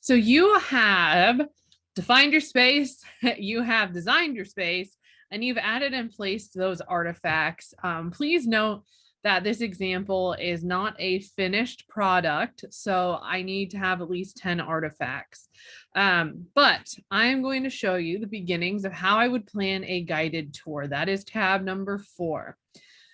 So you have defined your space, you have designed your space, and you've added and placed those artifacts. Please note that this example is not a finished product, so I need to have at least 10 artifacts. But I'm going to show you the beginnings of how I would plan a guided tour. That is tab number 4.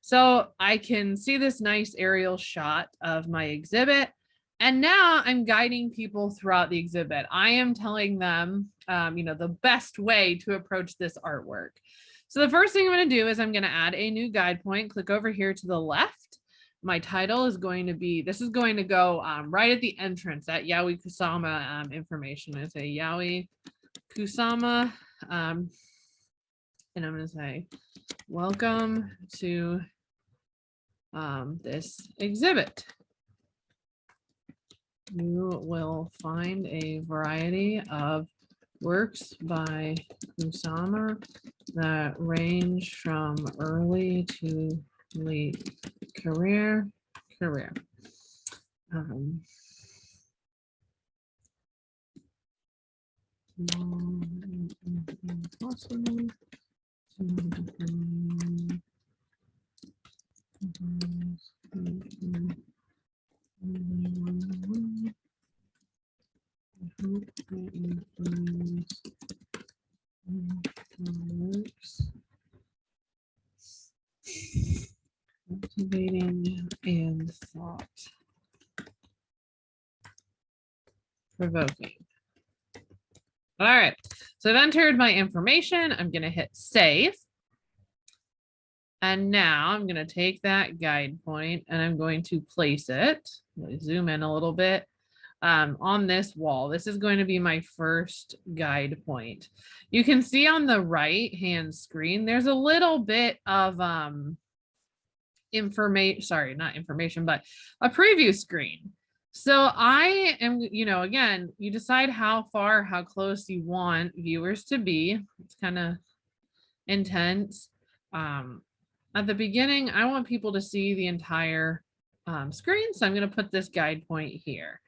So I can see this nice aerial shot of my exhibit. And now I'm guiding people throughout the exhibit. I am telling them, the best way to approach this artwork. So the first thing I'm going to do is I'm going to add a new guide point. Click over here to the left. My title is going to be, this is going to go right at the entrance, that Yaoi Kusama information. I say Yaoi Kusama, and I'm going to say, welcome to this exhibit. You will find a variety of works by Kusama that range from early to late career. Possible. Cultivating and thought provoking. All right, so I've entered my information. I'm going to hit save. And now I'm going to take that guide point and I'm going to place it. Let me zoom in a little bit on this wall. This is going to be my first guide point. You can see on the right hand screen, there's a little bit of information, sorry, not information, but a preview screen. So I am, again, you decide how far, how close you want viewers to be. It's kind of intense. At the beginning, I want people to see the entire screen. So I'm going to put this guide point here.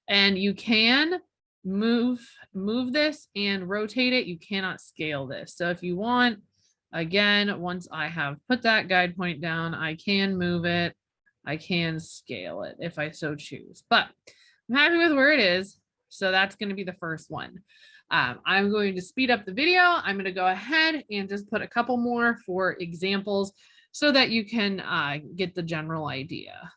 And you can move this and rotate it. You cannot scale this. So if you want, again, once I have put that guide point down, I can move it. I can scale it if I so choose. But I'm happy with where it is. So that's going to be the first one. I'm going to speed up the video. I'm going to go ahead and just put a couple more for examples so that you can get the general idea.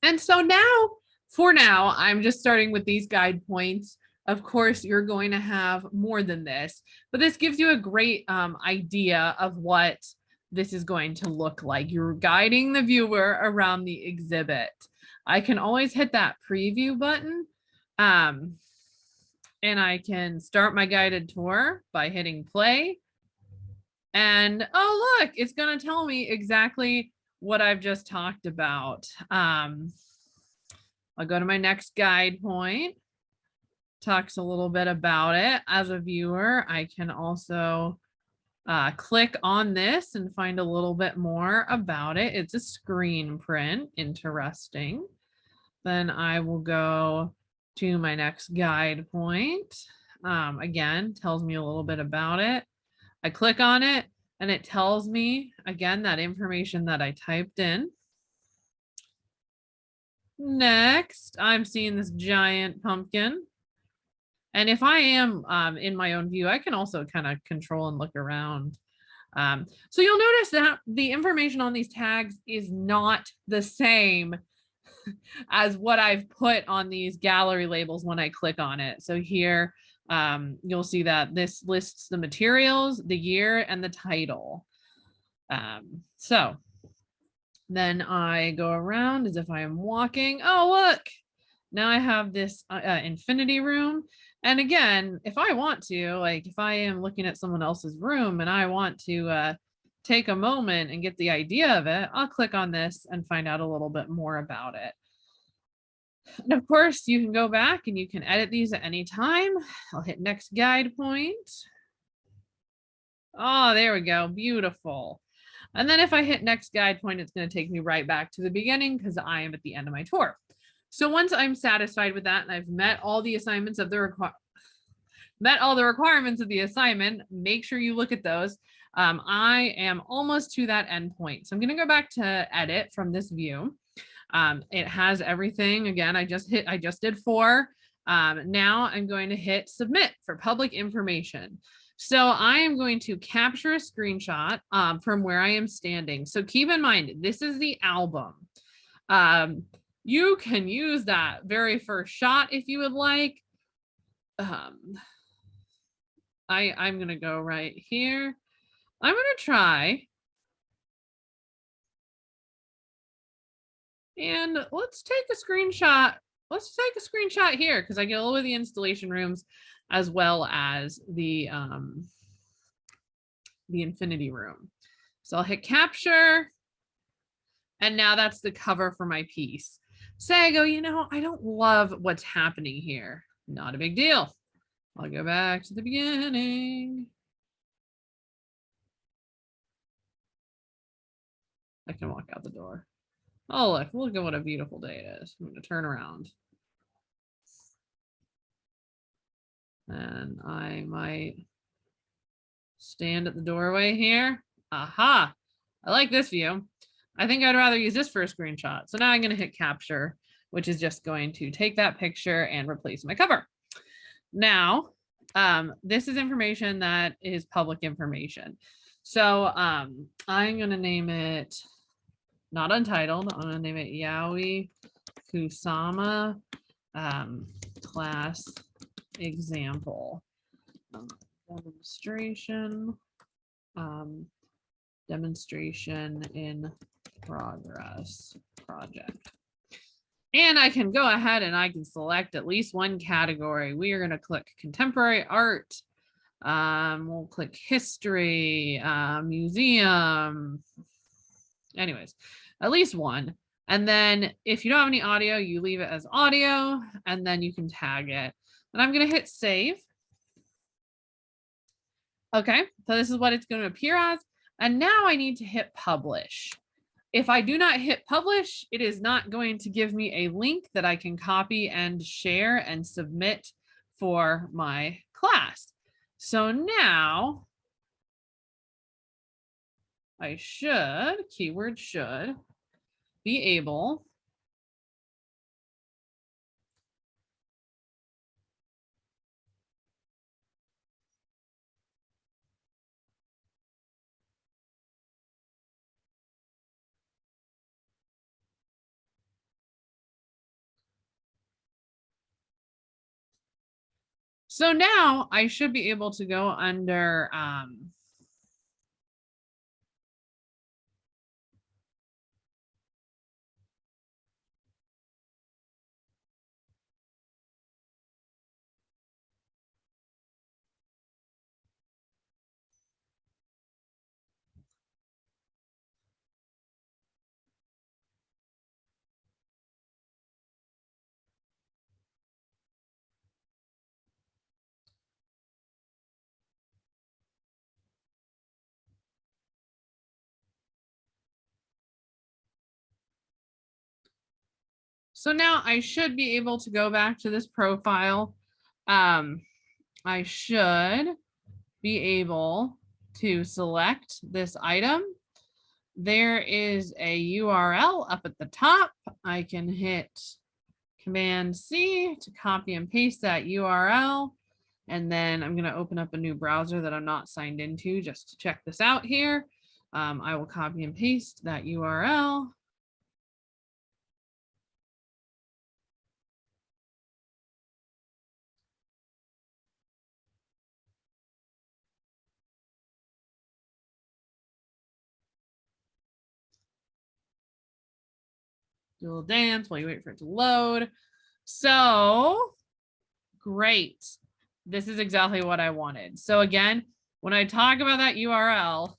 And so now, for now, I'm just starting with these guide points. Of course, you're going to have more than this, but this gives you a great idea of what this is going to look like. You're guiding the viewer around the exhibit. I can always hit that preview button. And I can start my guided tour by hitting play. And oh, look, it's going to tell me exactly what I've just talked about. I'll go to my next guide point. Talks a little bit about it. As a viewer, I can also click on this and find a little bit more about it. It's a screen print. Interesting. Then I will go to my next guide point. Again, tells me a little bit about it. I click on it and it tells me, again, that information that I typed in. Next, I'm seeing this giant pumpkin. And if I am in my own view, I can also kind of control and look around. So you'll notice that the information on these tags is not the same as what I've put on these gallery labels when I click on it. So here, you'll see that this lists the materials, the year, and the title. So then I go around as if I am walking. Oh, look, now I have this infinity room. And again, if I want to, like if I am looking at someone else's room and I want to take a moment and get the idea of it, I'll click on this and find out a little bit more about it. And of course, you can go back and you can edit these at any time. I'll hit next guide point. Oh, there we go. Beautiful. And then if I hit next guide point, it's going to take me right back to the beginning because I am at the end of my tour. So once I'm satisfied with that and I've met all the assignments of the requirements of the assignment, make sure you look at those. I am almost to that endpoint. So I'm going to go back to edit from this view. It has everything. Again, I just did 4. Now I'm going to hit submit for public information. So I am going to capture a screenshot from where I am standing. So keep in mind, this is the album. You can use that very first shot if you would like. I'm going to go right here. I'm going to try. And let's take a screenshot. Let's take a screenshot here because I get all of the installation rooms as well as the infinity room. So I'll hit capture. And now that's the cover for my piece. Say I go, you know, I don't love what's happening here. Not a big deal. I'll go back to the beginning. I can walk out the door. Oh, look at what a beautiful day it is. I'm going to turn around. And I might stand at the doorway here. Aha! I like this view. I think I'd rather use this for a screenshot. So now I'm going to hit capture, which is just going to take that picture and replace my cover. Now, this is information that is public information. So I'm going to name it, not Untitled, I'm going to name it Yaoi Kusama class example. Demonstration in progress project. And I can go ahead and I can select at least one category. We are going to click contemporary art. We'll click history, museum. Anyways, at least one. And then if you don't have any audio, you leave it as audio and then you can tag it. And I'm going to hit save. Okay, so this is what it's going to appear as. And now I need to hit publish. If I do not hit publish, it is not going to give me a link that I can copy and share and submit for my class. So now I should, keyword should, be able So now I should be able to go under So now I should be able to go back to this profile. I should be able to select this item. There is a URL up at the top. I can hit Command C to copy and paste that URL. And then I'm going to open up a new browser that I'm not signed into just to check this out here. I will copy and paste that URL. Do a little dance while you wait for it to load. So great. This is exactly what I wanted. So again, when I talk about that URL,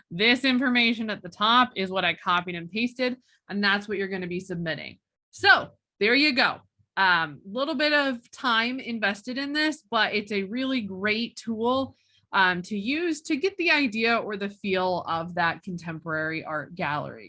this information at the top is what I copied and pasted, and that's what you're going to be submitting. So there you go. Little bit of time invested in this, but it's a really great tool to use to get the idea or the feel of that contemporary art gallery.